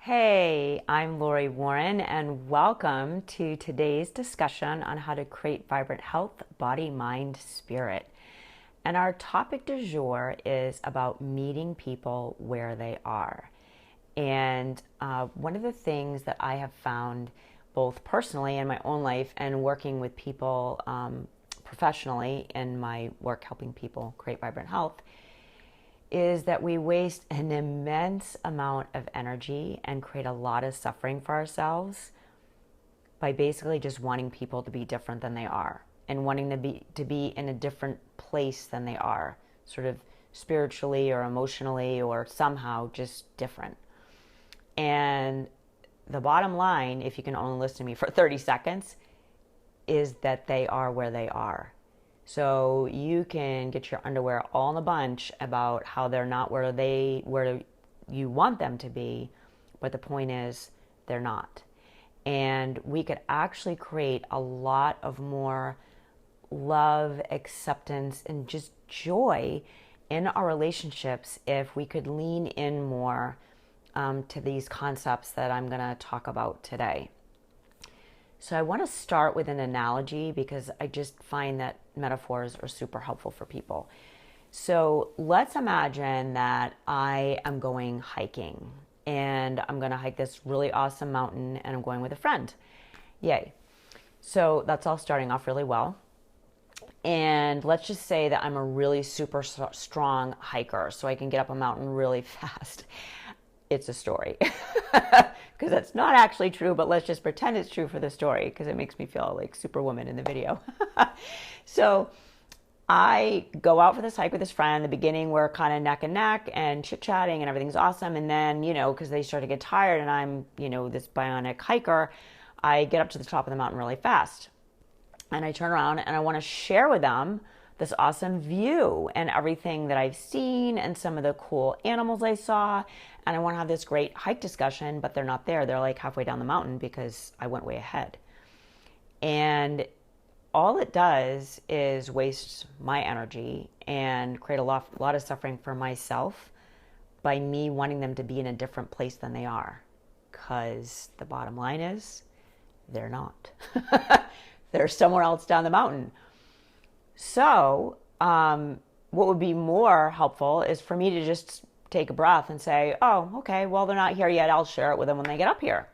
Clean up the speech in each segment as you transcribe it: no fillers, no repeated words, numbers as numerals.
Hey, I'm Laurie Warren, and welcome to today's discussion on how to create vibrant health, body, mind, spirit. And our topic du jour is about meeting people where they are. And one of the things that I have found, both personally in my own life and working with people professionally in my work helping people create vibrant health, is that we waste an immense amount of energy and create a lot of suffering for ourselves by basically just wanting people to be different than they are and wanting to be in a different place than they are, sort of spiritually or emotionally or somehow just different. And the bottom line, if you can only listen to me for 30 seconds, is that they are where they are. So you can get your underwear all in a bunch about how they're not where you want them to be, but the point is they're not. And we could actually create a lot of more love, acceptance, and just joy in our relationships if we could lean in more to these concepts that I'm going to talk about today. So I want to start with an analogy because I just find that metaphors are super helpful for people. So let's imagine that I am going hiking and I'm going to hike this really awesome mountain and I'm going with a friend. Yay. So that's all starting off really well. And let's just say that I'm a really super strong hiker, so I can get up a mountain really fast. It's a story because that's not actually true, but let's just pretend it's true for the story because it makes me feel like Superwoman in the video. So I go out for this hike with this friend. In the beginning, we're kind of neck and neck and chit-chatting and everything's awesome. And then, because they start to get tired and I'm, this bionic hiker, I get up to the top of the mountain really fast. And I turn around and I want to share with them this awesome view and everything that I've seen and some of the cool animals I saw. And I want to have this great hike discussion, but they're not there. They're like halfway down the mountain because I went way ahead. And all it does is waste my energy and create a lot of suffering for myself by me wanting them to be in a different place than they are. Because the bottom line is, they're not. They're somewhere else down the mountain. So what would be more helpful is for me to just take a breath and say, oh, okay, well, they're not here yet. I'll share it with them when they get up here.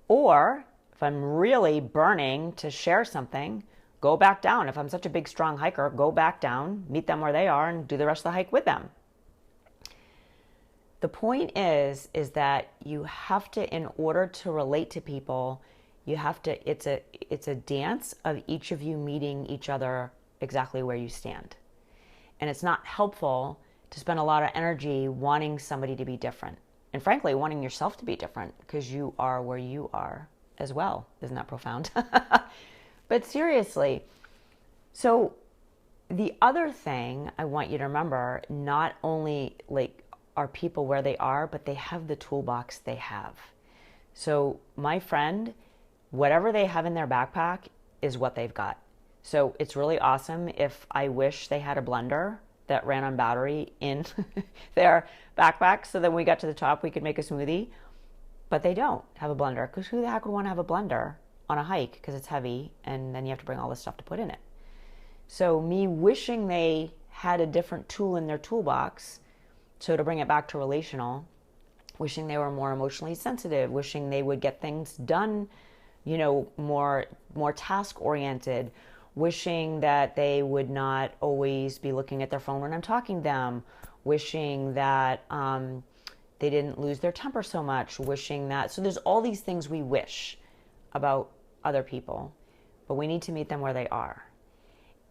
Or if I'm really burning to share something, go back down. If I'm such a big, strong hiker, go back down, meet them where they are, and do the rest of the hike with them. The point is that you have to, in order to relate to people, you have to, it's a dance of each of you meeting each other exactly where you stand. And it's not helpful to spend a lot of energy wanting somebody to be different. And frankly, wanting yourself to be different because you are where you are as well. Isn't that profound? But seriously, so the other thing I want you to remember, not only are people where they are, but they have the toolbox they have. So my friend, whatever they have in their backpack is what they've got. So it's really awesome if I wish they had a blender that ran on battery in their backpack so that when we got to the top we could make a smoothie. But they don't have a blender because who the heck would want to have a blender on a hike because it's heavy and then you have to bring all this stuff to put in it. So me wishing they had a different tool in their toolbox, so to bring it back to relational, wishing they were more emotionally sensitive, wishing they would get things done, more task oriented, wishing that they would not always be looking at their phone when I'm talking to them, wishing that they didn't lose their temper so much, wishing that, so there's all these things we wish about other people, but we need to meet them where they are.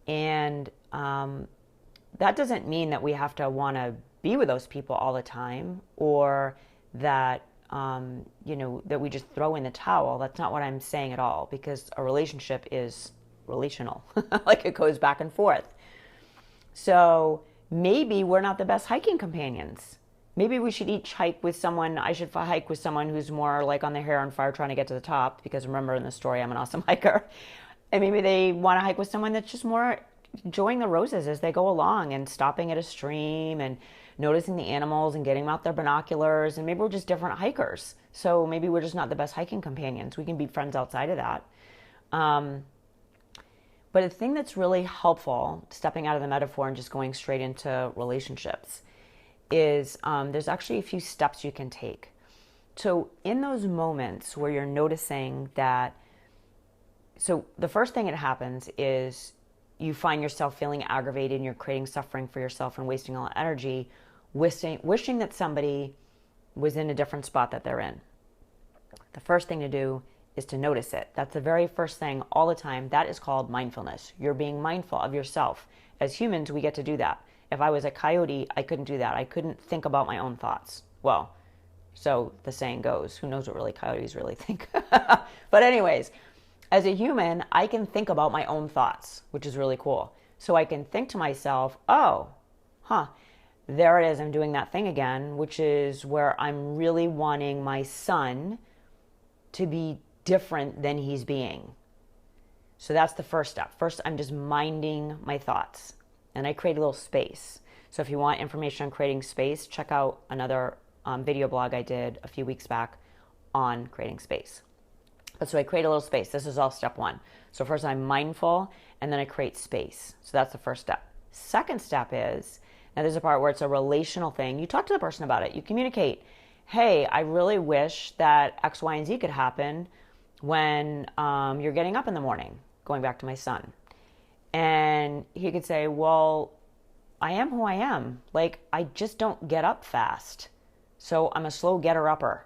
And that doesn't mean that we have to want to be with those people all the time, or that that we just throw in the towel. That's not what I'm saying at all, because a relationship is relational. Like it goes back and forth. So maybe we're not the best hiking companions. Maybe we should each hike with someone. I should hike with someone who's more like on their hair on fire trying to get to the top, because remember in the story, I'm an awesome hiker. And maybe they want to hike with someone that's just more enjoying the roses as they go along and stopping at a stream and noticing the animals and getting them out their binoculars, and maybe we're just different hikers. So maybe we're just not the best hiking companions. We can be friends outside of that. But a thing that's really helpful, stepping out of the metaphor and just going straight into relationships, is there's actually a few steps you can take. So in those moments where you're noticing that, so the first thing that happens is you find yourself feeling aggravated and you're creating suffering for yourself and wasting all that energy, wishing that somebody was in a different spot that they're in. The first thing to do is to notice it. That's the very first thing all the time. That is called mindfulness. You're being mindful of yourself. As humans, we get to do that. If I was a coyote, I couldn't do that. I couldn't think about my own thoughts. Well, so the saying goes. Who knows what really coyotes really think? But anyways, as a human, I can think about my own thoughts, which is really cool. So I can think to myself, oh, there it is. I'm doing that thing again, which is where I'm really wanting my son to be different than he's being. So that's the first step. First, I'm just minding my thoughts, and I create a little space. So if you want information on creating space, check out another video blog I did a few weeks back on creating space. But so I create a little space. This is all step one. So first I'm mindful, and then I create space. So that's the first step. Second step is, now there's a part where it's a relational thing. You talk to the person about it. You communicate. Hey, I really wish that X, Y, and Z could happen when you're getting up in the morning, going back to my son. And he could say, well, I am who I am. Like, I just don't get up fast. So I'm a slow getter-upper.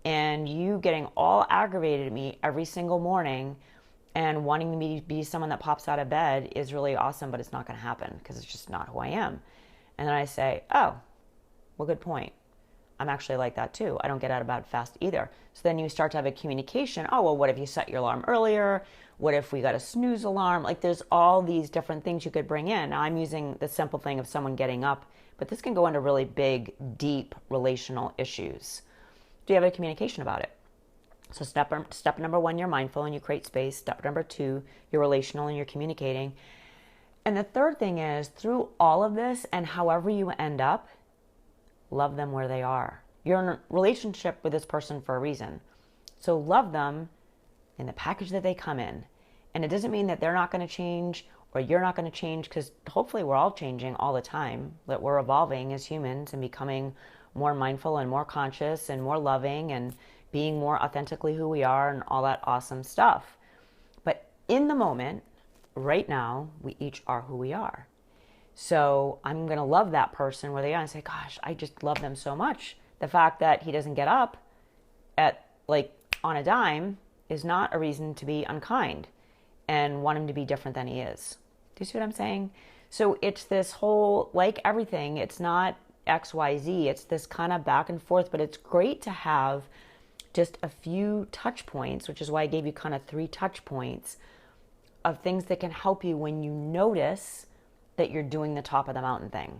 And you getting all aggravated at me every single morning and wanting me to be someone that pops out of bed is really awesome, but it's not going to happen because it's just not who I am. And then I say, oh, well, good point. I'm actually like that too. I don't get out of bed fast either. So then you start to have a communication. Oh, well, what if you set your alarm earlier? What if we got a snooze alarm? Like, there's all these different things you could bring in. Now, I'm using the simple thing of someone getting up, but this can go into really big, deep relational issues. Do you have a communication about it? So step number one, you're mindful and you create space. Step number two, you're relational and you're communicating. And the third thing is, through all of this and however you end up, love them where they are. You're in a relationship with this person for a reason. So love them in the package that they come in. And it doesn't mean that they're not going to change or you're not going to change, because hopefully we're all changing all the time, that we're evolving as humans and becoming more mindful and more conscious and more loving and being more authentically who we are and all that awesome stuff. But in the moment, right now, we each are who we are. So I'm going to love that person where they are and say, gosh, I just love them so much. The fact that he doesn't get up at on a dime is not a reason to be unkind and want him to be different than he is. Do you see what I'm saying? So it's this whole, like everything, it's not X, Y, Z. It's this kind of back and forth, but it's great to have just a few touch points, which is why I gave you kind of 3 touch points of things that can help you when you notice that you're doing the top of the mountain thing.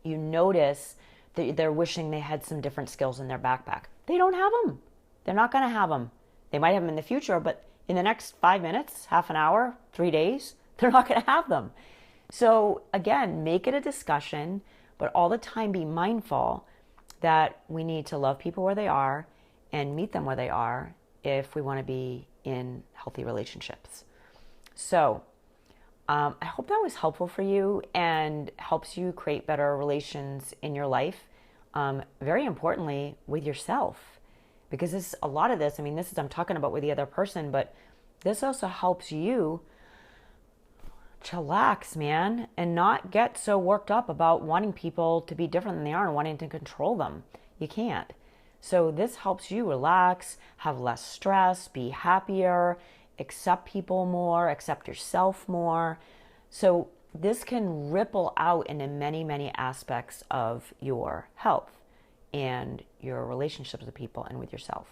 You notice that they're wishing they had some different skills in their backpack. They don't have them. They're not going to have them. They might have them in the future, but in the next 5 minutes, half an hour, 3 days, they're not going to have them. So again, make it a discussion, but all the time be mindful that we need to love people where they are and meet them where they are if we want to be in healthy relationships. So I hope that was helpful for you and helps you create better relations in your life. Very importantly, with yourself, because this, a lot of this, I'm talking about with the other person, but this also helps you chillax, man, and not get so worked up about wanting people to be different than they are and wanting to control them. You can't. So this helps you relax, have less stress, be happier, accept people more, accept yourself more. So this can ripple out into many, many aspects of your health and your relationships with people and with yourself.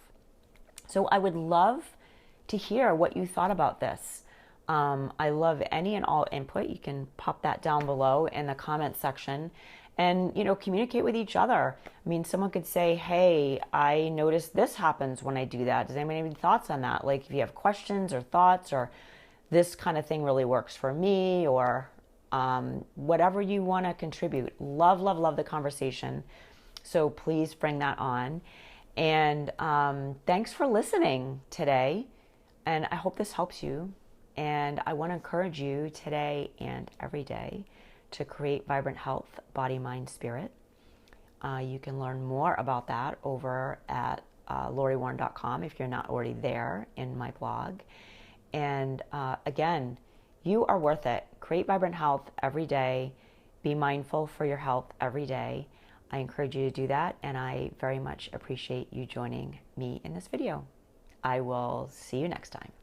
So I would love to hear what you thought about this. I love any and all input. You can pop that down below in the comment section and, communicate with each other. Someone could say, hey, I noticed this happens when I do that. Does anybody have any thoughts on that? Like if you have questions or thoughts, or this kind of thing really works for me, or whatever you want to contribute. Love, love, love the conversation. So please bring that on. And thanks for listening today. And I hope this helps you. And I want to encourage you today and every day to create vibrant health, body, mind, spirit. You can learn more about that over at lauriewarren.com if you're not already there in my blog. And again, you are worth it. Create vibrant health every day. Be mindful for your health every day. I encourage you to do that, and I very much appreciate you joining me in this video. I will see you next time.